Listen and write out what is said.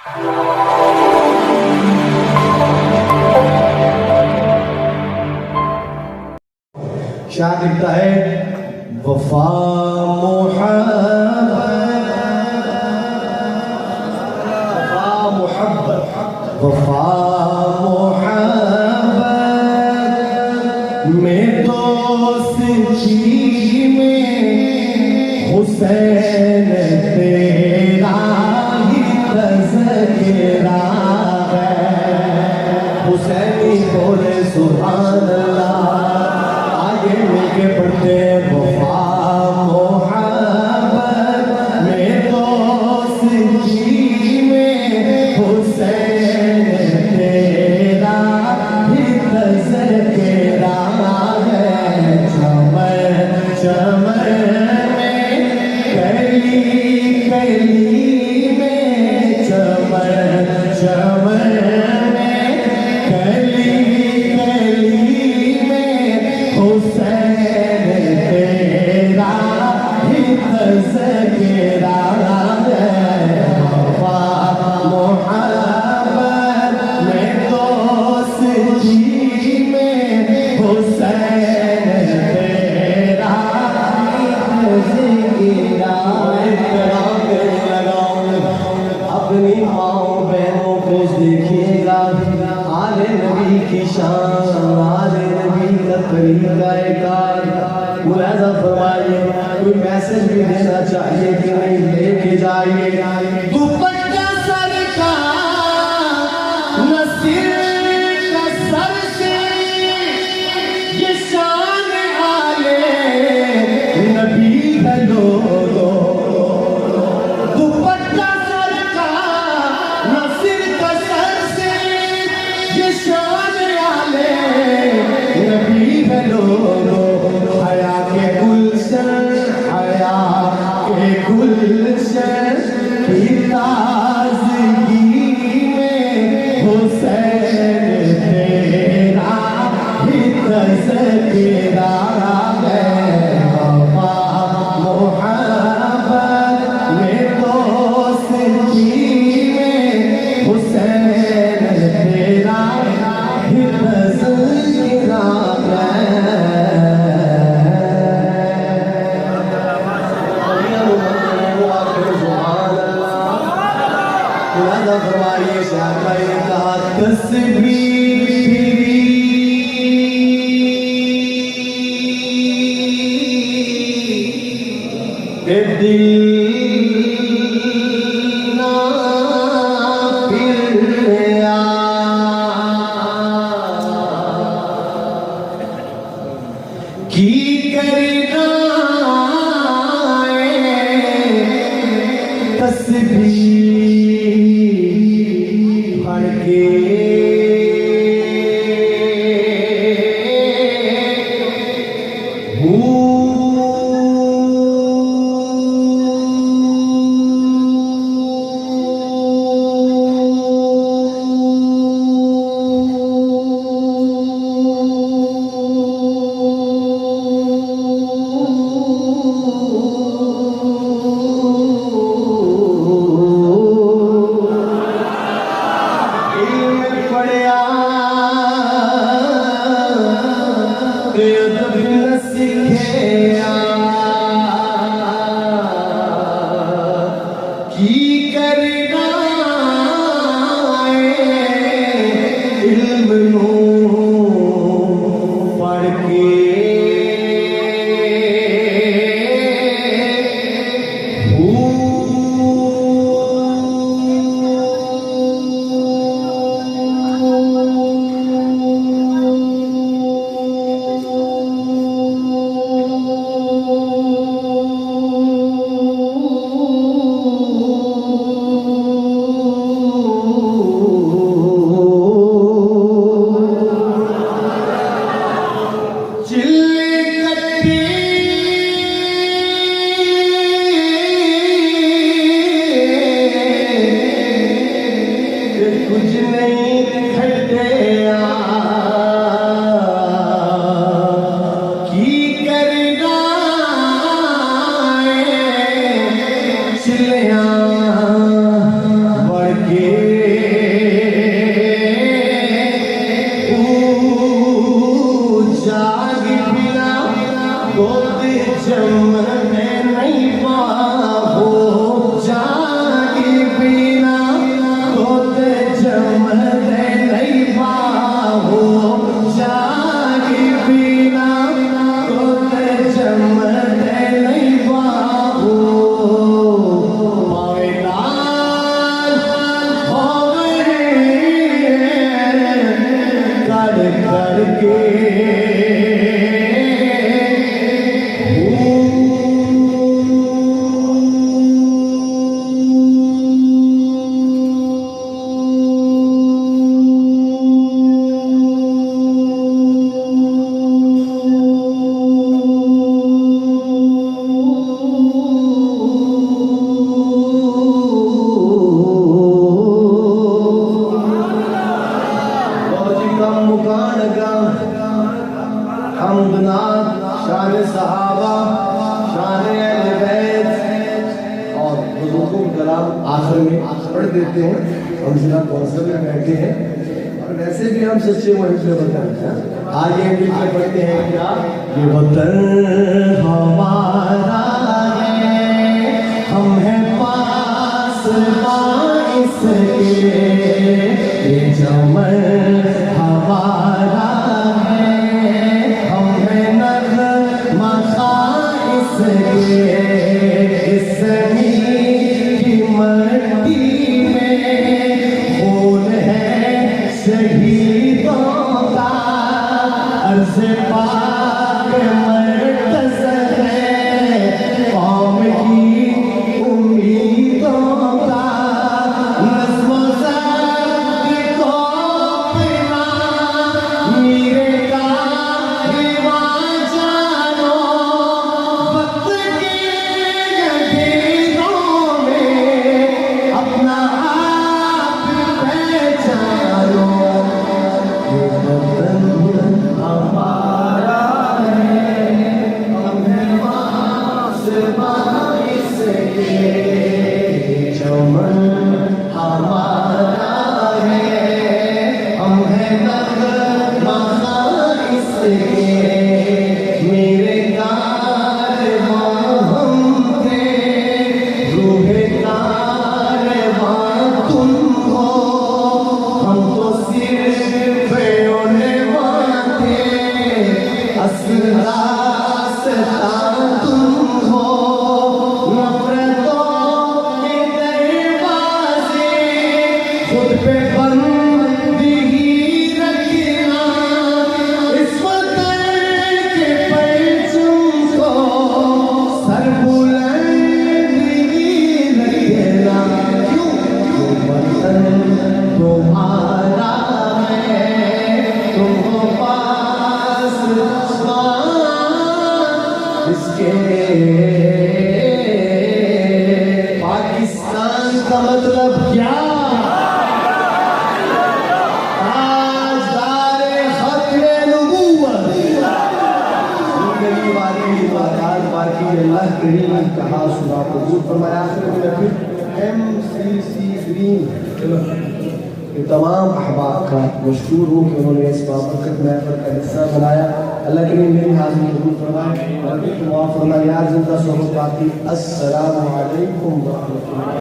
शायर लिखता है वफा मोहब्बत वफा मोहब्बत में दोस्ती में हुसैन तेरा ही तज़किरा है। हुसैनी बोले सुभान अल्लाह, आगे मिलके पढ़ते वफा मोहब्बत में दोस्ती में हुसैन तेरा ही तज़किरा है। चमन चमन में कली कली में चमन चमन में कली कली में हुसैन तेरा ही तज़किरा है। वफा मोहब्बत में दोस्ती में हुसैन तेरा ही तज़किरा अपनी माओ बहनों को देखिएगा, आले नबी की शान, आले नबी का तरीका कार मुलाजा फरमाइए। कोई मैसेज भी देना चाहिए कि नहीं, लेके जाइए। दुपट्टा सरकार नसीर का सर से ये शान आले नबी है लोगो। दुपट्टा सरकार नसीर का सर से ये शान आले नबी है लोगो। हया के गुलशन, हया के गुलशन की ताज़गी में हुसैन तेरा ही तज़किरा है। वफा मोहब्बत में दोस्ती में हुसैन तेरा ही तज़किरा है। मुलाजा फरमाइए, शायर ने कहा तस्बीह दिल ना फिरा की करना तस्बीह पढ़ के बढ़ के पढ़ देते हैं, हम जिला कौंसिल में बैठे हैं और वैसे भी हम सच्चे मुहब्बत के वतन हैं। आगे मिलकर पढ़ते हैं क्या, ये वतन हमारा है, हम हैं पास इसके, ये चमन हमारा है, हम हैं नग़मा इसके, इस ज़मीन की मट्टी में खून है शहीदों का, अर्ज़ पाक मर्कज़ है कौम की उम्मीदों का, नज़्म ज़ब्त को अपना मीरे का रिवाज जानो, वक्त के गठेरों में अपना आप पहचानो, ये वतन हमारा है, हम हैं पास इसके, ये चमन हमारा है, हम हैं नग़मा इसके, मेरे कारवां हम थे, रूहे कारवां तुम हो, हम तो सिर्फ उनवां थे, असल रास्ता तुम हो, नफ़रतों के दरवाज़े खुद पे बंद ही रखना, इस वतन के परचम को सर बुलंद ही रखना, क्यों, ये वतन तुम्हारा है, तुम हो पास इसके। पाकिस्तान का मतलब क्या, ताजदार ख़त्मे नबूवत, जिंदगी वाली बात बाकी अल्लाह करीम ने कहा सुना कबूल फरमाया। आखिर में फिर MCC ग्रीन, चलो ये तमाम अहबाब का मशहूर हूँ कि उन्होंने इस बाबरकत महफिल का हिस्सा बनाया। अल्लाह करीम मेरी हाज़िरी कबूल फरमाए, माफ़ फरमाए। यार जिंदा सोहबत बाकी। अस्सलामु अलैकुम व रहमतुल्लाह।